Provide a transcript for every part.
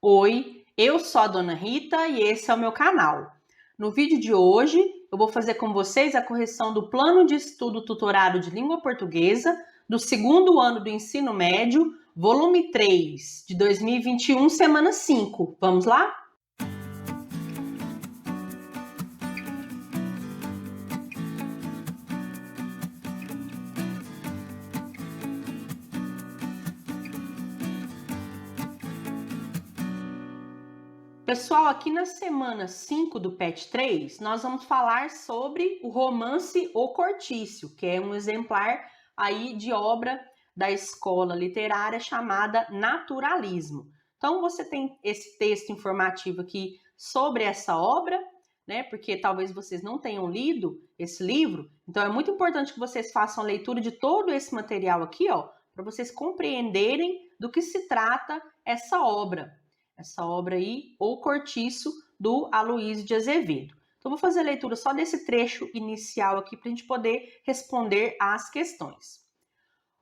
Oi, eu sou a Dona Rita e esse é o meu canal. No vídeo de hoje, eu vou fazer com vocês a correção do Plano de Estudo Tutorado de Língua Portuguesa do segundo ano do ensino médio, volume 3, de 2021, semana 5. Vamos lá? Pessoal, aqui na semana 5 do PET 3, nós vamos falar sobre o romance O Cortiço, que é um exemplar aí de obra da escola literária chamada Naturalismo. Então, você tem esse texto informativo aqui sobre essa obra, né? Porque talvez vocês não tenham lido esse livro. Então, é muito importante que vocês façam a leitura de todo esse material aqui, ó, para vocês compreenderem do que se trata essa obra. Essa obra aí, O Cortiço, do Aloysio de Azevedo. Então, vou fazer a leitura só desse trecho inicial aqui para a gente poder responder às questões.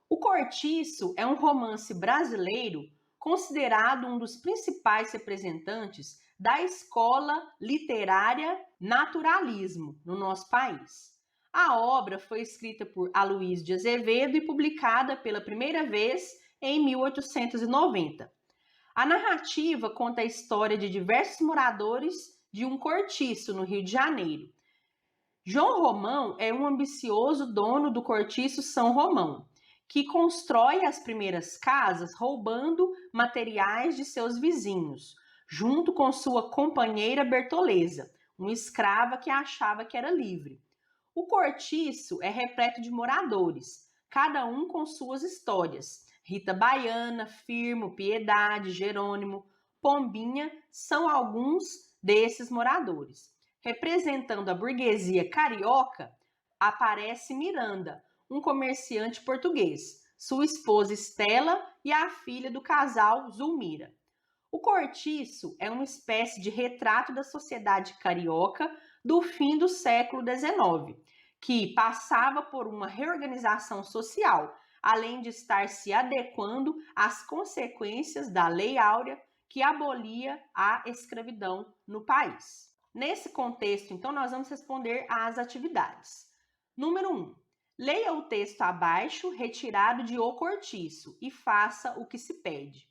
O Cortiço é um romance brasileiro considerado um dos principais representantes da escola literária naturalismo no nosso país. A obra foi escrita por Aloysio de Azevedo e publicada pela primeira vez em 1890. A narrativa conta a história de diversos moradores de um cortiço no Rio de Janeiro. João Romão é um ambicioso dono do cortiço São Romão, que constrói as primeiras casas roubando materiais de seus vizinhos, junto com sua companheira Bertoleza, uma escrava que achava que era livre. O cortiço é repleto de moradores, cada um com suas histórias. Rita Baiana, Firmo, Piedade, Jerônimo, Pombinha são alguns desses moradores. Representando a burguesia carioca, aparece Miranda, um comerciante português, sua esposa Estela e a filha do casal Zulmira. O cortiço é uma espécie de retrato da sociedade carioca do fim do século XIX, que passava por uma reorganização social, além de estar se adequando às consequências da Lei Áurea, que abolia a escravidão no país. Nesse contexto, então, nós vamos responder às atividades. Número 1. Leia o texto abaixo, retirado de O Cortiço, e faça o que se pede.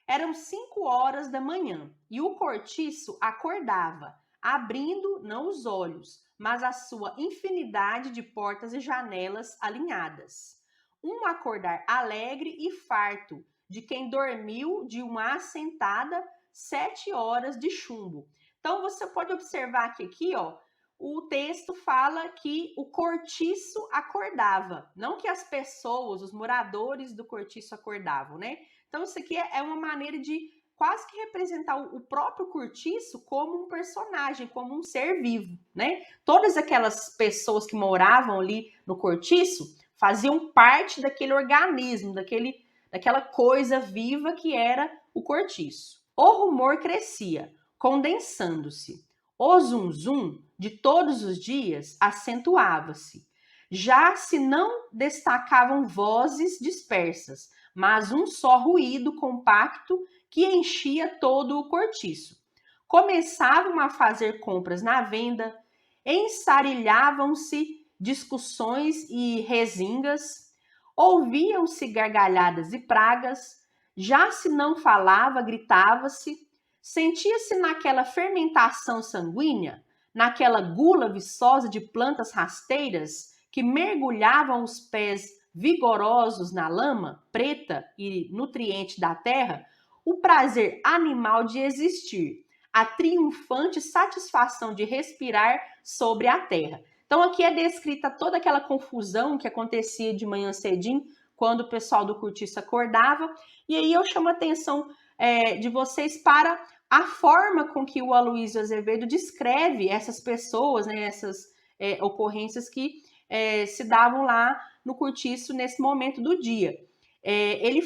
Eram 5 horas da manhã e o cortiço acordava, abrindo não os olhos, mas a sua infinidade de portas e janelas alinhadas. Um acordar alegre e farto de quem dormiu de uma assentada 7 horas de chumbo. Então, você pode observar que aqui, ó, o texto fala que o cortiço acordava, não que as pessoas, os moradores do cortiço acordavam, né? Então, isso aqui é uma maneira de quase que representar o próprio cortiço como um personagem, como um ser vivo, né? Todas aquelas pessoas que moravam ali no cortiço faziam parte daquele organismo, daquela coisa viva que era o cortiço. O rumor crescia, condensando-se. O zum-zum de todos os dias acentuava-se. Já se não destacavam vozes dispersas, mas um só ruído compacto que enchia todo o cortiço. Começavam a fazer compras na venda, ensarilhavam-se discussões e rezingas, ouviam-se gargalhadas e pragas, já se não falava, gritava-se, sentia-se naquela fermentação sanguínea, naquela gula viçosa de plantas rasteiras que mergulhavam os pés vigorosos na lama preta e nutriente da terra, o prazer animal de existir, a triunfante satisfação de respirar sobre a terra. Então aqui é descrita toda aquela confusão que acontecia de manhã cedinho, quando o pessoal do cortiço acordava, e aí eu chamo a atenção de vocês para a forma com que o Aloysio Azevedo descreve essas pessoas, né, essas ocorrências que se davam lá no cortiço nesse momento do dia. Ele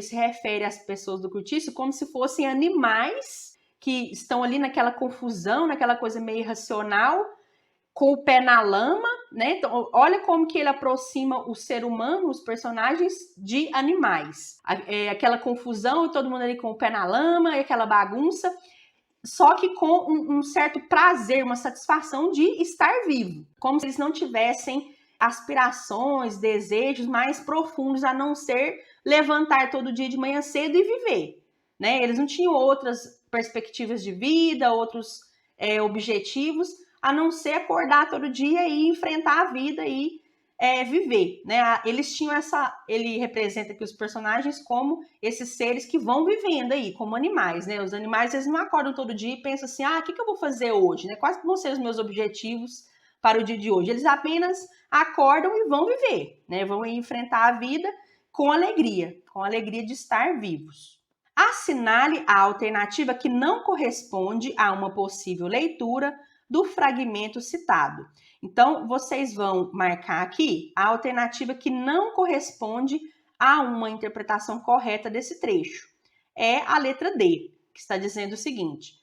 se refere às pessoas do cortiço como se fossem animais que estão ali naquela confusão, naquela coisa meio irracional, com o pé na lama, né? Então, olha como que ele aproxima o ser humano, os personagens, de animais. Aquela confusão e todo mundo ali com o pé na lama e aquela bagunça, só que com um certo prazer, uma satisfação de estar vivo, como se eles não tivessem aspirações, desejos mais profundos a não ser levantar todo dia de manhã cedo e viver, né? Eles não tinham outras perspectivas de vida, outros objetivos, a não ser acordar todo dia e enfrentar a vida e viver, né? Eles tinham ele representa aqui os personagens como esses seres que vão vivendo aí, como animais, né? Os animais, eles não acordam todo dia e pensam assim, o que eu vou fazer hoje, né? Quais vão ser os meus objetivos para o dia de hoje? Eles apenas acordam e vão viver, né? Vão enfrentar a vida com alegria de estar vivos. Assinale a alternativa que não corresponde a uma possível leitura do fragmento citado. Então, vocês vão marcar aqui a alternativa que não corresponde a uma interpretação correta desse trecho. É a letra D, que está dizendo o seguinte: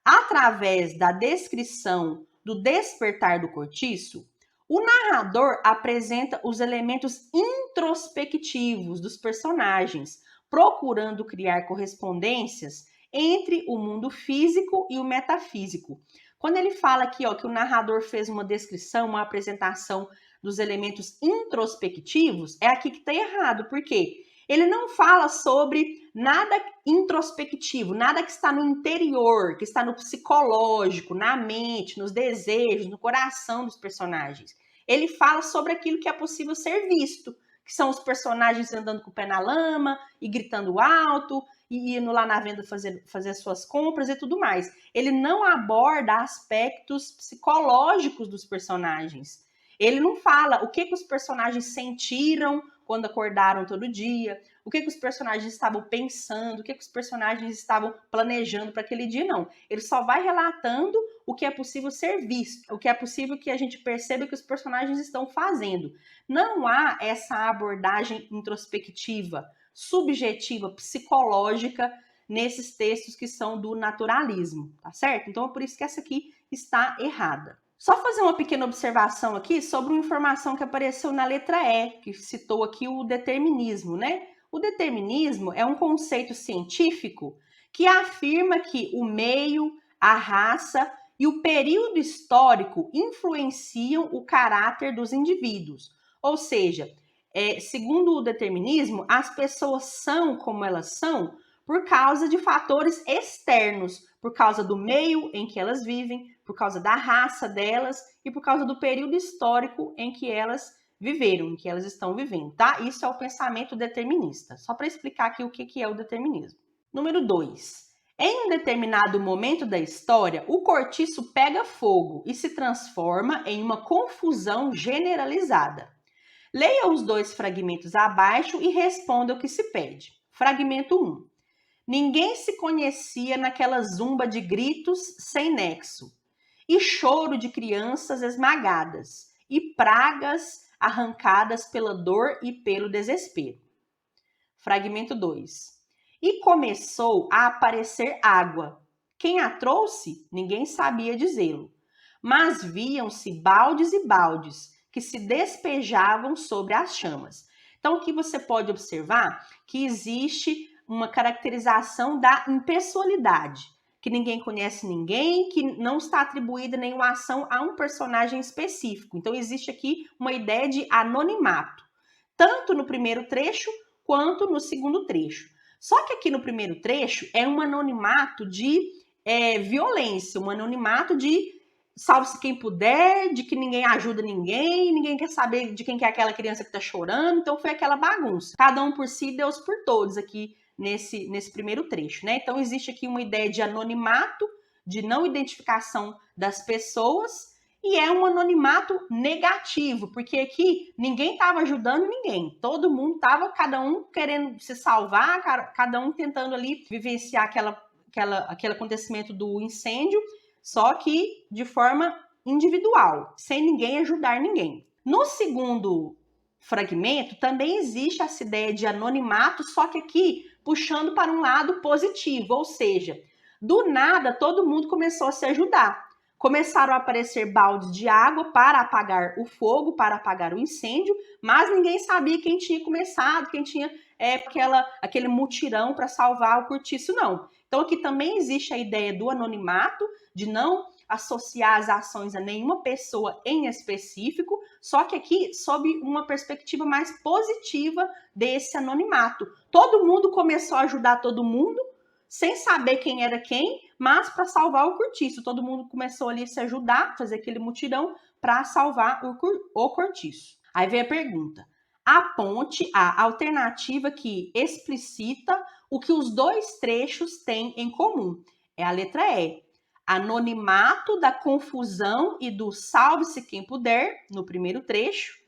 através da descrição do despertar do cortiço, o narrador apresenta os elementos introspectivos dos personagens, procurando criar correspondências entre o mundo físico e o metafísico. Quando ele fala aqui, que o narrador fez uma descrição, uma apresentação dos elementos introspectivos, é aqui que está errado, porque ele não fala sobre nada introspectivo, nada que está no interior, que está no psicológico, na mente, nos desejos, no coração dos personagens. Ele fala sobre aquilo que é possível ser visto, que são os personagens andando com o pé na lama e gritando alto, e indo lá na venda fazer suas compras e tudo mais. Ele não aborda aspectos psicológicos dos personagens. Ele não fala o que os personagens sentiram quando acordaram todo dia, o que os personagens estavam pensando, o que os personagens estavam planejando para aquele dia, não. Ele só vai relatando o que é possível ser visto, o que é possível que a gente perceba que os personagens estão fazendo. Não há essa abordagem introspectiva, subjetiva, psicológica nesses textos que são do naturalismo, tá certo? Então é por isso que essa aqui está errada. Só fazer uma pequena observação aqui sobre uma informação que apareceu na letra E, que citou aqui o determinismo, né? O determinismo é um conceito científico que afirma que o meio, a raça e o período histórico influenciam o caráter dos indivíduos. Ou seja, segundo o determinismo, as pessoas são como elas são por causa de fatores externos, por causa do meio em que elas vivem, por causa da raça delas e por causa do período histórico em que elas viveram, em que elas estão vivendo, tá? Isso é o pensamento determinista. Só para explicar aqui o que é o determinismo. Número 2. Em um determinado momento da história, o cortiço pega fogo e se transforma em uma confusão generalizada. Leia os 2 fragmentos abaixo e responda o que se pede. Fragmento 1. Ninguém se conhecia naquela zumba de gritos sem nexo, e choro de crianças esmagadas, e pragas arrancadas pela dor e pelo desespero. Fragmento 2. E começou a aparecer água. Quem a trouxe, ninguém sabia dizê-lo, mas viam-se baldes e baldes que se despejavam sobre as chamas. Então, aqui você pode observar que existe uma caracterização da impessoalidade, que ninguém conhece ninguém, que não está atribuída nenhuma ação a um personagem específico. Então, existe aqui uma ideia de anonimato, tanto no primeiro trecho quanto no segundo trecho. Só que aqui no primeiro trecho é um anonimato de violência, um anonimato de salve-se quem puder, de que ninguém ajuda ninguém quer saber de quem que é aquela criança que está chorando, então foi aquela bagunça. Cada um por si, Deus por todos aqui nesse primeiro trecho, né? Então existe aqui uma ideia de anonimato, de não identificação das pessoas, e é um anonimato negativo, porque aqui ninguém estava ajudando ninguém, todo mundo estava, cada um querendo se salvar, cada um tentando ali vivenciar aquele acontecimento do incêndio, só que de forma individual, sem ninguém ajudar ninguém. No segundo fragmento, também existe essa ideia de anonimato, só que aqui puxando para um lado positivo, ou seja, do nada todo mundo começou a se ajudar. Começaram a aparecer baldes de água para apagar o fogo, para apagar o incêndio, mas ninguém sabia quem tinha começado, quem tinha aquele mutirão para salvar o cortiço, não. Então aqui também existe a ideia do anonimato, de não associar as ações a nenhuma pessoa em específico, só que aqui sob uma perspectiva mais positiva desse anonimato. Todo mundo começou a ajudar todo mundo, sem saber quem era quem, mas para salvar o cortiço. Todo mundo começou ali a se ajudar, fazer aquele mutirão para salvar o cortiço. Aí vem a pergunta. Aponte a alternativa que explicita o que os dois trechos têm em comum. É a letra E. Anonimato da confusão e do salve-se quem puder, no primeiro trecho.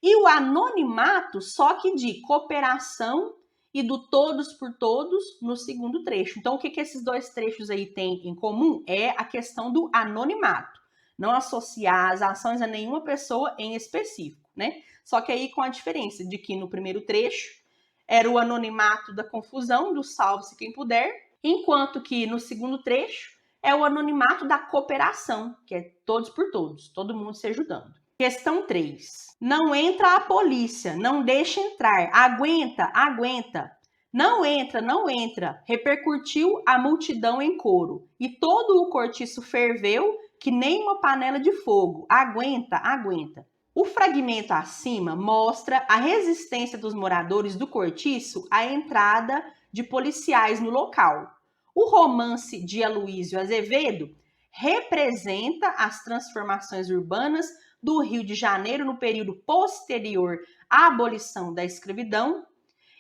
E o anonimato só que de cooperação e do todos por todos no segundo trecho. Então, o que esses dois trechos aí têm em comum é a questão do anonimato. Não associar as ações a nenhuma pessoa em específico, né? Só que aí com a diferença de que no primeiro trecho era o anonimato da confusão, do salve-se quem puder, enquanto que no segundo trecho é o anonimato da cooperação, que é todos por todos, todo mundo se ajudando. Questão 3. Não entra a polícia, não deixa entrar. Aguenta, aguenta. Não entra, não entra. Repercutiu a multidão em coro. E todo o cortiço ferveu que nem uma panela de fogo. Aguenta, aguenta. O fragmento acima mostra a resistência dos moradores do cortiço à entrada de policiais no local. O romance de Aloysio Azevedo representa as transformações urbanas do Rio de Janeiro no período posterior à abolição da escravidão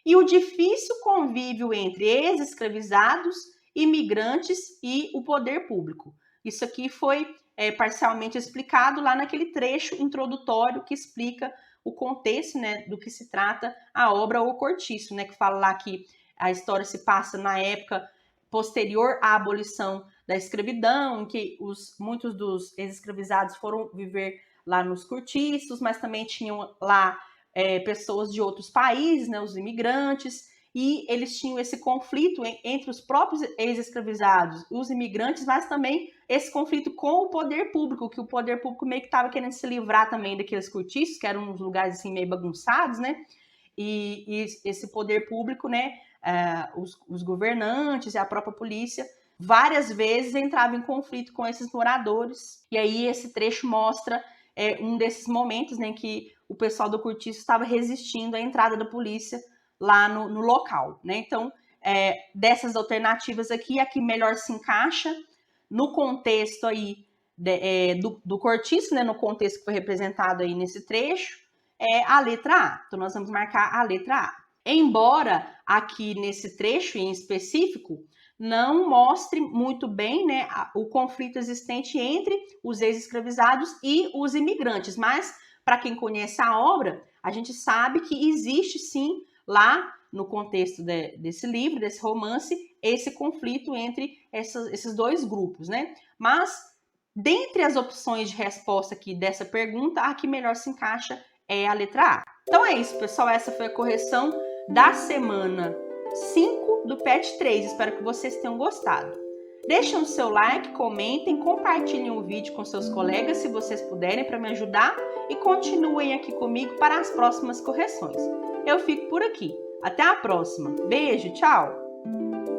e o difícil convívio entre ex-escravizados, imigrantes e o poder público. Isso aqui foi parcialmente explicado lá naquele trecho introdutório que explica o contexto, né, do que se trata a obra O Cortiço, né, que fala lá que a história se passa na época posterior à abolição da escravidão, em que muitos dos ex-escravizados foram viver lá nos cortiços, mas também tinham lá pessoas de outros países, né, os imigrantes, e eles tinham esse conflito entre os próprios ex-escravizados e os imigrantes, mas também esse conflito com o poder público, que o poder público meio que estava querendo se livrar também daqueles cortiços, que eram uns lugares assim meio bagunçados, né, e esse poder público, né, os governantes e a própria polícia várias vezes entrava em conflito com esses moradores, e aí esse trecho mostra um desses momentos, né, em que o pessoal do cortiço estava resistindo à entrada da polícia lá no local, né? Então, dessas alternativas aqui, a que melhor se encaixa no contexto aí do cortiço, né, no contexto que foi representado aí nesse trecho, é a letra A. Então, nós vamos marcar a letra A. Embora aqui nesse trecho em específico não mostre muito bem, né, o conflito existente entre os ex-escravizados e os imigrantes, mas para quem conhece a obra, a gente sabe que existe sim lá no contexto desse livro, desse romance, esse conflito entre esses dois grupos, né? Mas dentre as opções de resposta aqui dessa pergunta, a que melhor se encaixa é a letra A. Então é isso, pessoal, essa foi a correção da semana 5 do PET 3. Espero que vocês tenham gostado. Deixem o seu like, comentem, compartilhem o vídeo com seus colegas se vocês puderem para me ajudar e continuem aqui comigo para as próximas correções. Eu fico por aqui. Até a próxima. Beijo, tchau!